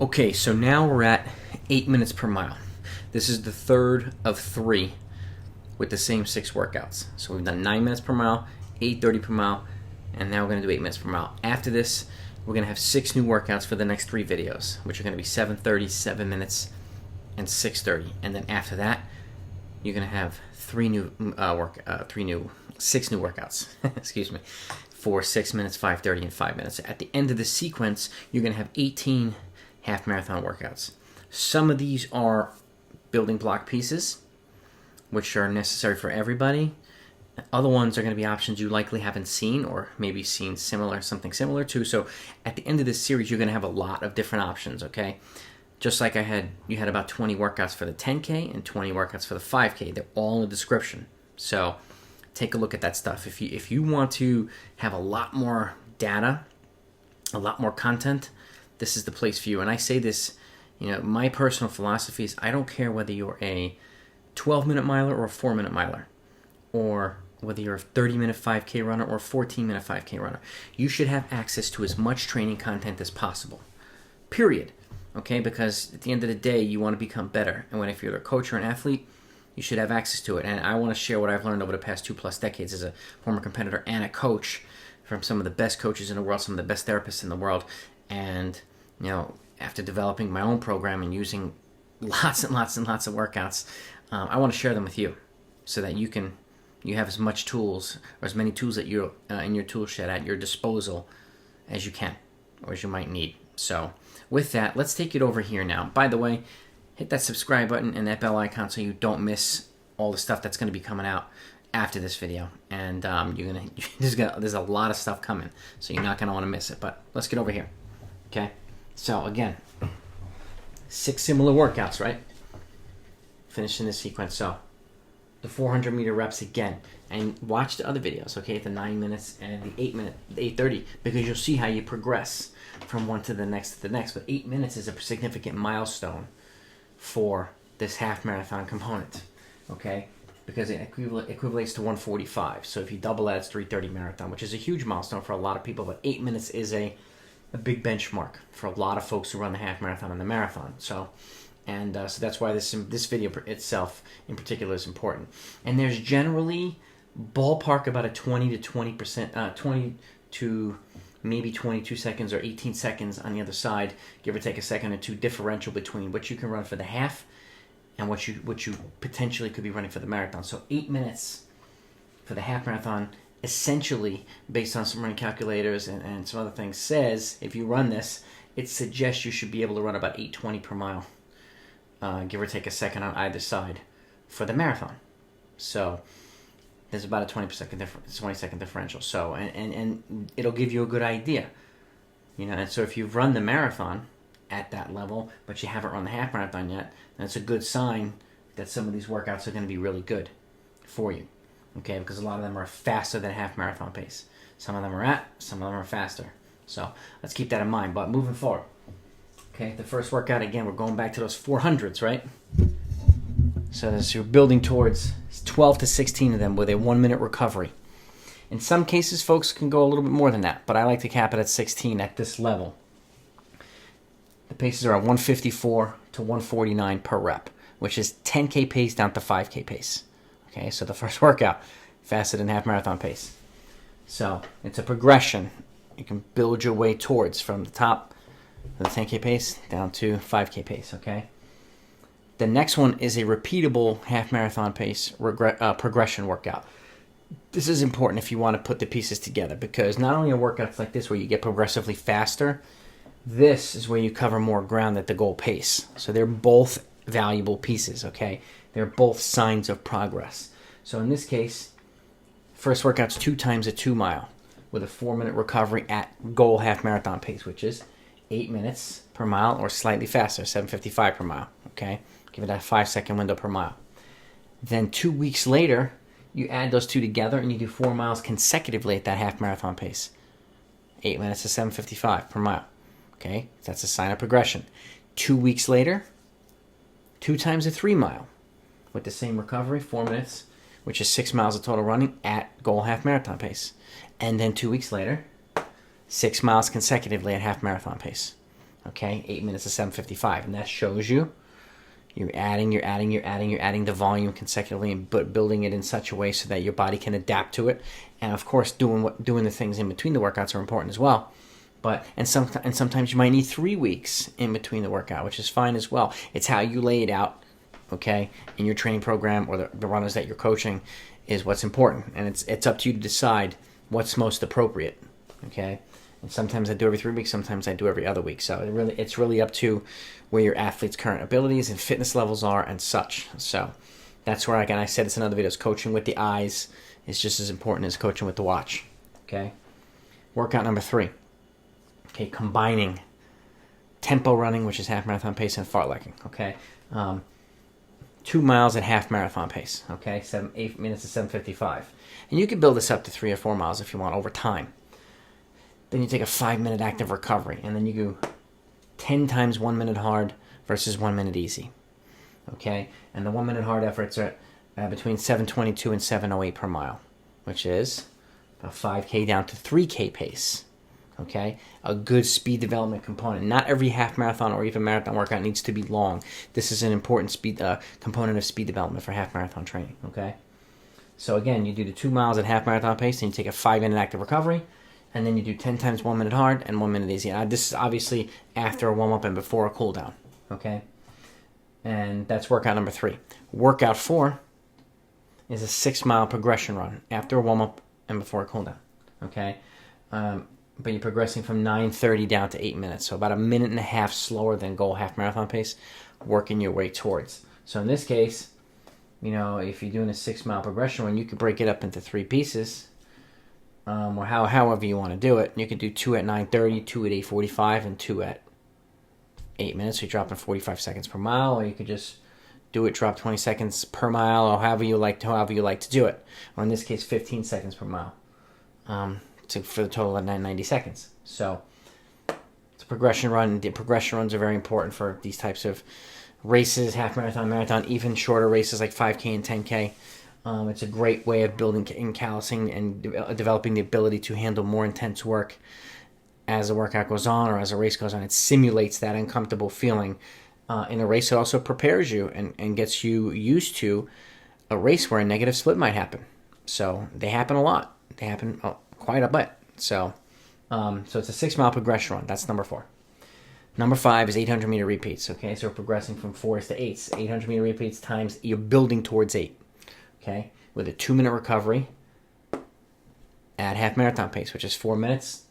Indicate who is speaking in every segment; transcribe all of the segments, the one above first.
Speaker 1: Okay, so now we're at 8 minutes per mile. This is the third of 3 with the same 6 workouts. So we've done 9 minutes per mile, 8:30 per mile, and now we're going to do 8 minutes per mile. After this, we're going to have 6 new workouts for the next 3 videos, which are going to be 7:30, 7 minutes, and 6:30. And then after that, you're going to have 6 new workouts, excuse me, for 6 minutes, 5:30, and 5 minutes. At the end of the sequence, you're going to have 18 half marathon workouts. Some of these are building block pieces, which are necessary for everybody. Other ones are going to be options you likely haven't seen or maybe seen something similar to. So at the end of this series, you're going to have a lot of different options, okay? Just like you had about 20 workouts for the 10K and 20 workouts for the 5K. They're all in the description. So take a look at that stuff. If you want to have a lot more data, a lot more content, this is the place for you. And I say this, my personal philosophy is I don't care whether you're a 12-minute miler or a 4-minute miler, or whether you're a 30-minute 5K runner or a 14-minute 5K runner. You should have access to as much training content as possible, period. Okay, because at the end of the day, you want to become better. And if you're a coach or an athlete, you should have access to it. And I want to share what I've learned over the past 2+ decades as a former competitor and a coach from some of the best coaches in the world, some of the best therapists in the world. And after developing my own program and using lots and lots and lots of workouts, I want to share them with you so that you have as much tools or as many tools that you're in your tool shed at your disposal as you can or as you might need. So with that, let's take it over here now. By the way, hit that subscribe button and that bell icon so you don't miss all the stuff that's going to be coming out after this video. And there's a lot of stuff coming, so you're not going to want to miss it. But let's get over here. Okay, so again, 6 similar workouts, right? Finishing this sequence. So the 400-meter reps again, and watch the other videos, okay, the 9 minutes and the 8-minute, the 8:30, because you'll see how you progress from one to the next. But 8 minutes is a significant milestone for this half marathon component, okay, because it equates to 1:45. So if you double that, it's 3:30 marathon, which is a huge milestone for a lot of people. But 8 minutes is a big benchmark for a lot of folks who run the half marathon and the marathon. So that's why this video itself in particular is important. And there's generally ballpark about a 20 to maybe 22 seconds or 18 seconds on the other side, give or take a second or two, differential between what you can run for the half and what you potentially could be running for the marathon. So 8 minutes for the half marathon, essentially, based on some running calculators and some other things, says if you run this, it suggests you should be able to run about 8:20 per mile, give or take a second on either side for the marathon. So there's about a 20 second differential. So and it'll give you a good idea, And so if you've run the marathon at that level, but you haven't run the half marathon yet, then it's a good sign that some of these workouts are going to be really good for you. Okay, because a lot of them are faster than half marathon pace. Some of them are faster. So let's keep that in mind. But moving forward, okay, the first workout, again, we're going back to those 400s, right? So as you're building towards 12 to 16 of them with a 1-minute recovery. In some cases, folks can go a little bit more than that, but I like to cap it at 16 at this level. The paces are at 154 to 149 per rep, which is 10K pace down to 5K pace. Okay, so the first workout, faster than half marathon pace. So it's a progression. You can build your way towards from the top of the 10K pace down to 5K pace, okay? The next one is a repeatable half marathon pace progression workout. This is important if you want to put the pieces together, because not only are workouts like this where you get progressively faster, this is where you cover more ground at the goal pace. So they're both valuable pieces, okay? They're both signs of progress. So in this case, first workout's 2 times a 2 mile with a 4-minute recovery at goal half marathon pace, which is 8 minutes per mile or slightly faster, 7:55 per mile, okay? Give it that 5-second window per mile. Then 2 weeks later, you add those two together and you do 4 miles consecutively at that half marathon pace. 8 minutes to 7:55 per mile, okay? That's a sign of progression. 2 weeks later, 2 times a 3 mile with the same recovery, 4 minutes, which is 6 miles of total running at goal half marathon pace. And then 2 weeks later, 6 miles consecutively at half marathon pace. Okay, 8 minutes to 7:55, and that shows you you're adding the volume consecutively, and building it in such a way so that your body can adapt to it. And of course, doing the things in between the workouts are important as well. But sometimes you might need 3 weeks in between the workout, which is fine as well. It's how you lay it out, okay, in your training program or the runners that you're coaching is what's important, and it's up to you to decide what's most appropriate, okay. And sometimes I do every 3 weeks, sometimes I do every other week. So it's really up to where your athlete's current abilities and fitness levels are and such. So that's where, again, I said this in other videos, coaching with the eyes is just as important as coaching with the watch. Okay. Workout number 3. Okay, combining tempo running, which is half marathon pace, and fartlekking. Okay. 2 miles at half marathon pace. Okay, 8 minutes to 7:55. And you can build this up to 3 or 4 miles if you want over time. Then you take a 5-minute active recovery, and then you do 10 times 1 minute hard versus 1 minute easy. Okay, and the 1 minute hard efforts are between 7:22 and 7:08 per mile, which is about 5K down to 3K pace. Okay, a good speed development component. Not every half marathon or even marathon workout needs to be long. This is an important speed component of speed development for half marathon training. Okay, so again, you do the 2 miles at half marathon pace, and you take a 5-minute active recovery. And then you do 10 times 1 minute hard and 1 minute easy. This is obviously after a warm-up and before a cool-down, okay? And that's workout number 3. Workout 4 is a 6-mile progression run after a warm-up and before a cool-down, okay? But you're progressing from 9:30 down to 8 minutes, so about a minute and a half slower than goal half marathon pace, working your way towards. So in this case, you know, if you're doing a 6-mile progression run, you could break it up into 3 pieces. Or however you want to do it. You could do 2 at 9:30, 2 at 8:45, and 2 at 8 minutes. So you're dropping 45 seconds per mile, or you could just do it, drop 20 seconds per mile, or however you like to do it. Or in this case, 15 seconds per mile, for the total of 90 seconds. So it's a progression run. The progression runs are very important for these types of races, half marathon, even shorter races like 5K and 10K. It's a great way of building and callousing and developing the ability to handle more intense work as the workout goes on or as a race goes on. It simulates that uncomfortable feeling in a race. It also prepares you and gets you used to a race where a negative split might happen. So they happen a lot. They happen quite a bit. So it's a 6-mile progression run. That's number 4. Number 5 is 800-meter repeats. Okay, so we're progressing from 4s to 8s. 800-meter repeats times you're building towards 8. Okay, with a 2-minute recovery at half marathon pace, which is 4 minutes,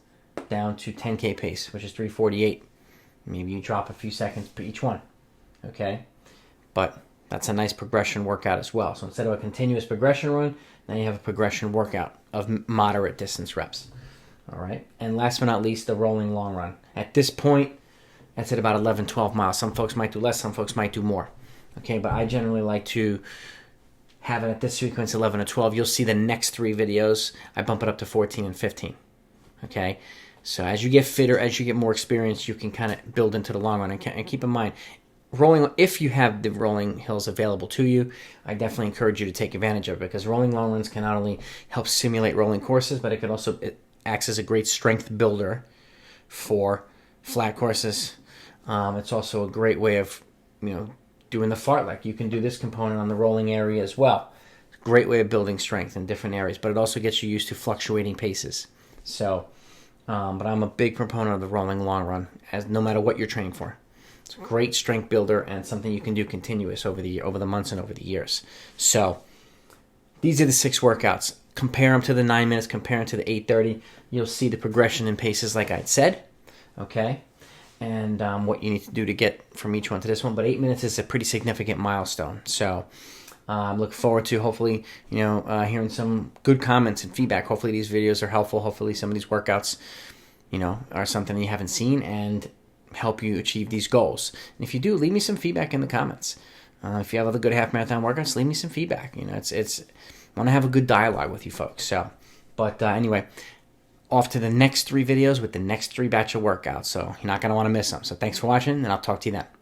Speaker 1: down to 10K pace, which is 3:48. Maybe you drop a few seconds per each one. Okay, but that's a nice progression workout as well. So instead of a continuous progression run, now you have a progression workout of moderate distance reps. All right, and last but not least, the rolling long run. At this point, that's at about 11, 12 miles. Some folks might do less, some folks might do more. Okay, but I generally like to have it at this sequence 11 or 12. You'll see the next 3 videos I bump it up to 14 and 15. Okay, so as you get fitter, as you get more experience, you can kind of build into the long run. And keep in mind, rolling, if you have the rolling hills available to you, I definitely encourage you to take advantage of it, because rolling long runs can not only help simulate rolling courses, but it acts as a great strength builder for flat courses. It's also a great way of doing the fartlek. You can do this component on the rolling area as well. It's a great way of building strength in different areas, but it also gets you used to fluctuating paces. So, but I'm a big proponent of the rolling long run, as no matter what you're training for. It's a great strength builder and something you can do continuous over the months and over the years. So, these are the 6 workouts. Compare them to the 9 minutes, compare them to the 8:30. You'll see the progression in paces like I said. Okay? And what you need to do to get from each one to this one. But 8 minutes is a pretty significant milestone. So I look forward to hopefully, hearing some good comments and feedback. Hopefully these videos are helpful. Hopefully some of these workouts, are something you haven't seen and help you achieve these goals. And if you do, leave me some feedback in the comments. If you have other good half marathon workouts, leave me some feedback. It's I want to have a good dialogue with you folks. So, but anyway, off to the next 3 videos with the next 3 batch of workouts. So you're not going to want to miss them. So thanks for watching, and I'll talk to you then.